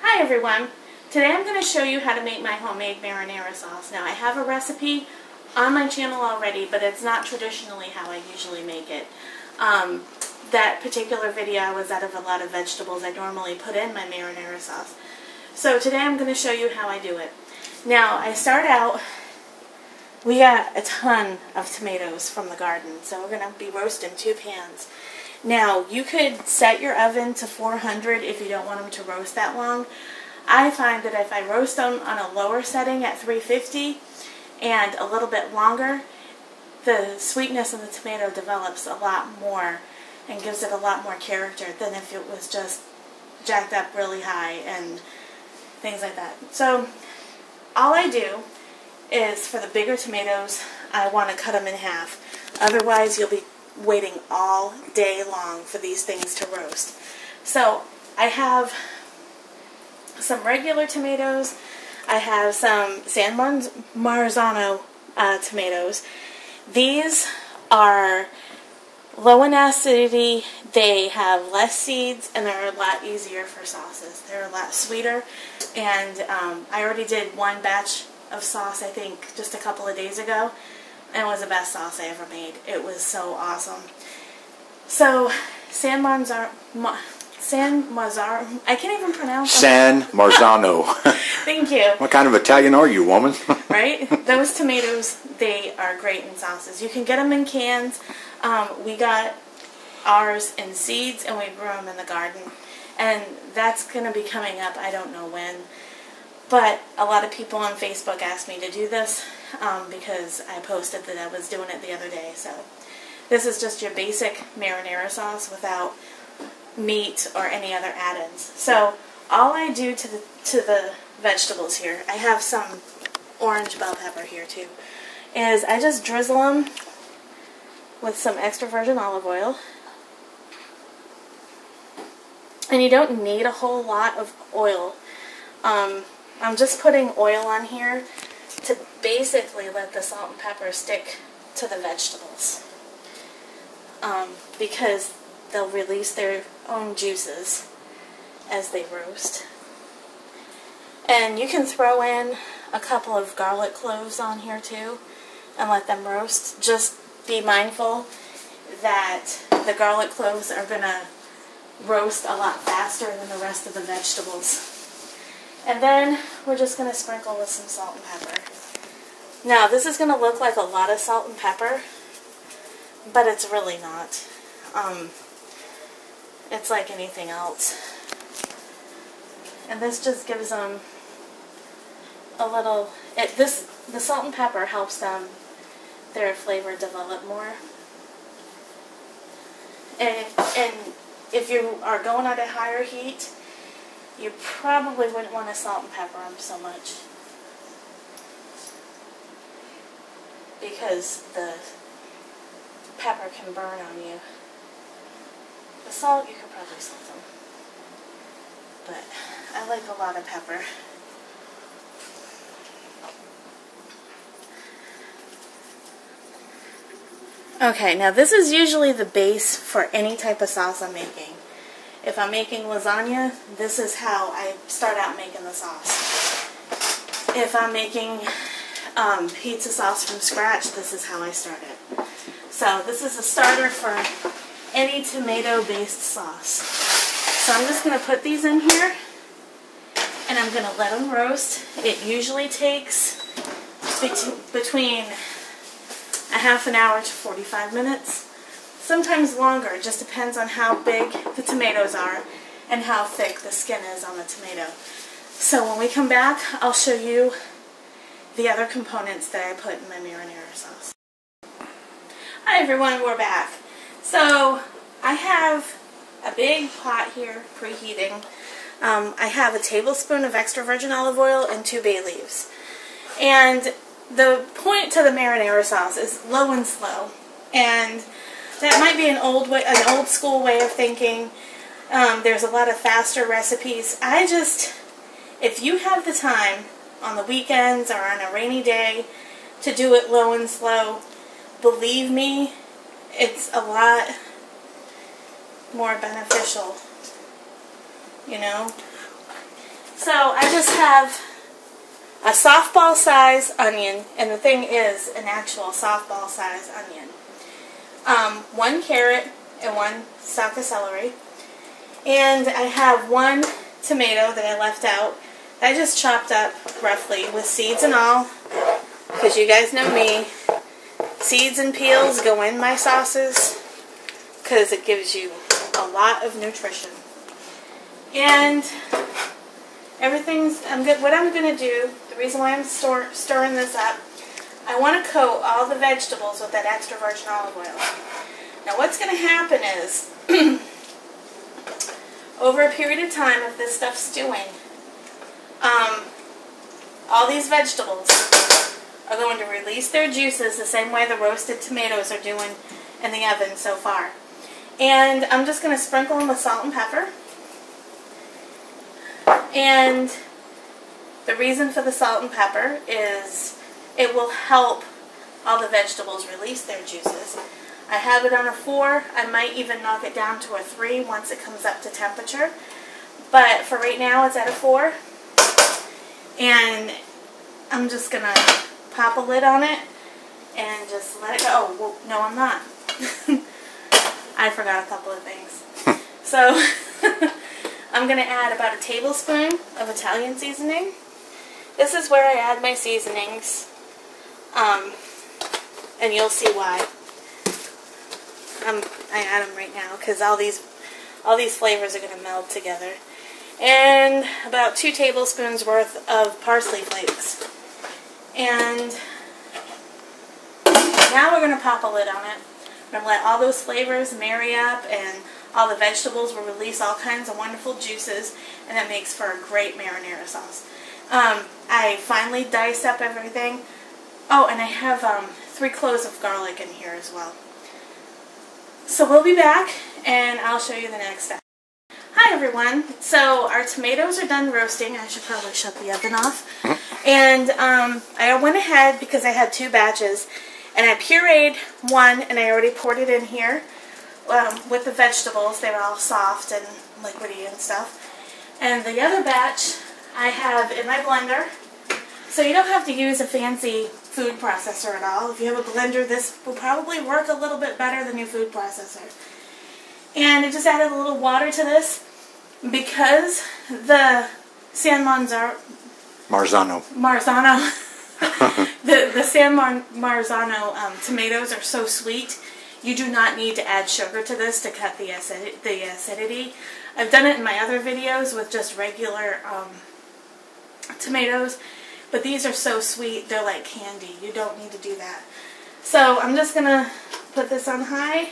Hi everyone! Today I'm going to show you how to make my homemade marinara sauce. Now I have a recipe on my channel already, but it's not traditionally how I usually make it. That particular video was out of a lot of vegetables I normally put in my marinara sauce. So today I'm going to show you how I do it. Now I start out, we got a ton of tomatoes from the garden, so we're going to be roasting 2 pans. Now, you could set your oven to 400 if you don't want them to roast that long. I find that if I roast them on a lower setting at 350 and a little bit longer, the sweetness of the tomato develops a lot more and gives it a lot more character than if it was just jacked up really high and things like that. So, all I do is, for the bigger tomatoes, I want to cut them in half. Otherwise, you'll be waiting all day long for these things to roast. So I have some regular tomatoes. I have some San Marzano tomatoes. These are low in acidity. They have less seeds and they're a lot easier for sauces. They're a lot sweeter. And I already did one batch of sauce, I think, just a couple of days ago. And it was the best sauce I ever made. It was so awesome. So, San Marzano, I can't even pronounce San Marzano. Thank you. What kind of Italian are you, woman? Right? Those tomatoes, they are great in sauces. You can get them in cans. We got ours in seeds and we grew them in the garden. And that's going to be coming up, I don't know when. But a lot of people on Facebook asked me to do this because I posted that I was doing it the other day. So this is just your basic marinara sauce without meat or any other add-ins. So all I do to the vegetables here, I have some orange bell pepper here too, is I just drizzle them with some extra virgin olive oil. And you don't need a whole lot of oil. I'm just putting oil on here to basically let the salt and pepper stick to the vegetables. Because they'll release their own juices as they roast. And you can throw in a couple of garlic cloves on here too and let them roast. Just be mindful that the garlic cloves are going to roast a lot faster than the rest of the vegetables. And then we're just going to sprinkle with some salt and pepper. Now, this is going to look like a lot of salt and pepper, but it's really not. It's like anything else. And this just gives them a little... the salt and pepper helps their flavor develop more. And if you are going at a higher heat, you probably wouldn't want to salt and pepper them so much, because the pepper can burn on you. The salt, you could probably salt them, but I like a lot of pepper. Okay, now this is usually the base for any type of sauce I'm making. If I'm making lasagna, this is how I start out making the sauce. If I'm making pizza sauce from scratch, this is how I start it. So this is a starter for any tomato-based sauce. So I'm just going to put these in here, and I'm going to let them roast. It usually takes between a half an hour to 45 minutes. Sometimes longer, it just depends on how big the tomatoes are and how thick the skin is on the tomato. So when we come back, I'll show you the other components that I put in my marinara sauce. Hi everyone, we're back. So I have a big pot here preheating. I have a tablespoon of extra virgin olive oil and 2 bay leaves. And the point to the marinara sauce is low and slow. And that might be an old school way of thinking. There's a lot of faster recipes. If you have the time on the weekends or on a rainy day to do it low and slow, believe me, it's a lot more beneficial, you know. So I just have a softball size onion, and the thing is an actual softball size onion. 1 carrot and 1 stalk of celery. And I have 1 tomato that I left out. I just chopped up roughly with seeds and all, because you guys know me. Seeds and peels go in my sauces because it gives you a lot of nutrition. And what I'm going to do, the reason why I'm stirring this up, I want to coat all the vegetables with that extra virgin olive oil. Now what's going to happen is, over a period of time, if this stuff's stewing, all these vegetables are going to release their juices the same way the roasted tomatoes are doing in the oven so far. And I'm just going to sprinkle them with salt and pepper. And the reason for the salt and pepper is it will help all the vegetables release their juices. I have it on a 4. I might even knock it down to a 3 once it comes up to temperature. But for right now it's at a 4. And I'm just going to pop a lid on it and just let it go. Oh, well, no, I'm not. I forgot a couple of things. So I'm going to add about a tablespoon of Italian seasoning. This is where I add my seasonings, and you'll see why. I add them right now because all these flavors are going to meld together. And about 2 tablespoons worth of parsley flakes. And now we're going to pop a lid on it. We're going to let all those flavors marry up, and all the vegetables will release all kinds of wonderful juices, and that makes for a great marinara sauce. I finally diced up everything. Oh, and I have 3 cloves of garlic in here as well. So we'll be back, and I'll show you the next step. Hi everyone. So our tomatoes are done roasting. I should probably shut the oven off. And I went ahead because I had 2 batches, and I pureed 1, and I already poured it in here with the vegetables. They were all soft and liquidy and stuff. And the other batch I have in my blender. So you don't have to use a fancy food processor at all. If you have a blender, this will probably work a little bit better than your food processor. And I just added a little water to this because the San Marzano the San Marzano tomatoes are so sweet. You do not need to add sugar to this to cut the acidity. I've done it in my other videos with just regular tomatoes, but these are so sweet, they're like candy. You don't need to do that. So I'm just going to put this on high.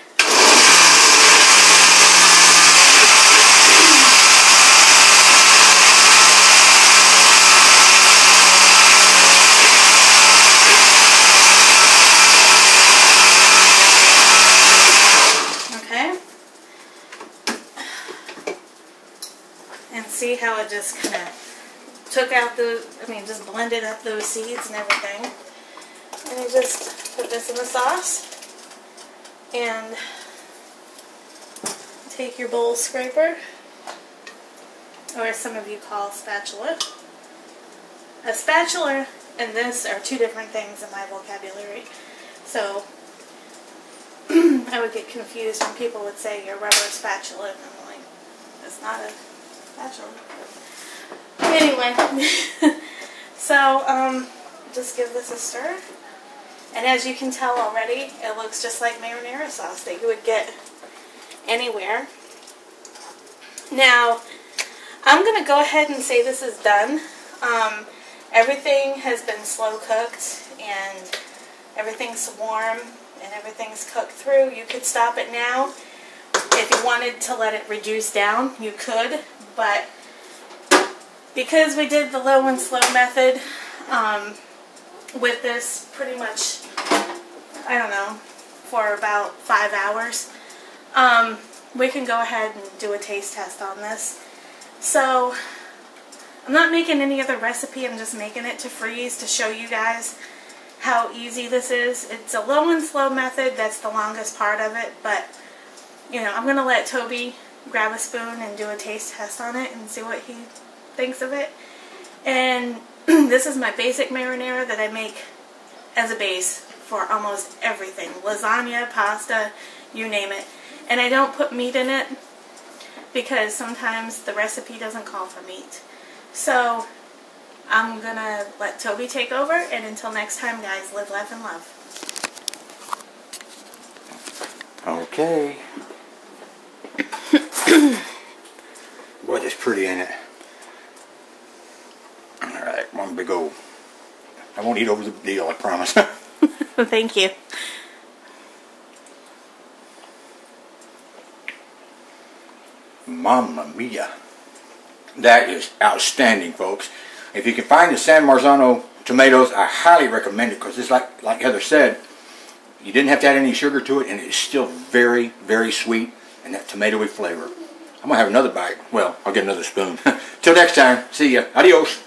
See how it just kind of took out just blended up those seeds and everything. And you just put this in the sauce and take your bowl scraper, or as some of you call spatula. A spatula and this are 2 different things in my vocabulary. So I would get confused when people would say your rubber spatula, and I'm like, it's not a spatula. Anyway, so just give this a stir, and as you can tell already, it looks just like marinara sauce that you would get anywhere. Now, I'm going to go ahead and say this is done. Everything has been slow cooked, and everything's warm, and everything's cooked through. You could stop it now. If you wanted to let it reduce down, you could, but because we did the low and slow method with this pretty much, I don't know, for about 5 hours, we can go ahead and do a taste test on this. So I'm not making any other recipe, I'm just making it to freeze to show you guys how easy this is. It's a low and slow method, that's the longest part of it, but you know, I'm going to let Toby grab a spoon and do a taste test on it and see what he thinks of it. And this is my basic marinara that I make as a base for almost everything. Lasagna, pasta, you name it. And I don't put meat in it because sometimes the recipe doesn't call for meat. So I'm gonna let Toby take over, and until next time, guys, live, laugh, and love. Okay. Boy, that's pretty, ain't it? Alright, one big old. I won't eat over the deal, I promise. Thank you. Mamma mia. That is outstanding, folks. If you can find the San Marzano tomatoes, I highly recommend it, because it's like Heather said, you didn't have to add any sugar to it, and it's still very, very sweet, and that tomatoey flavor. I'm going to have another bite. Well, I'll get another spoon. Till next time, see ya. Adios.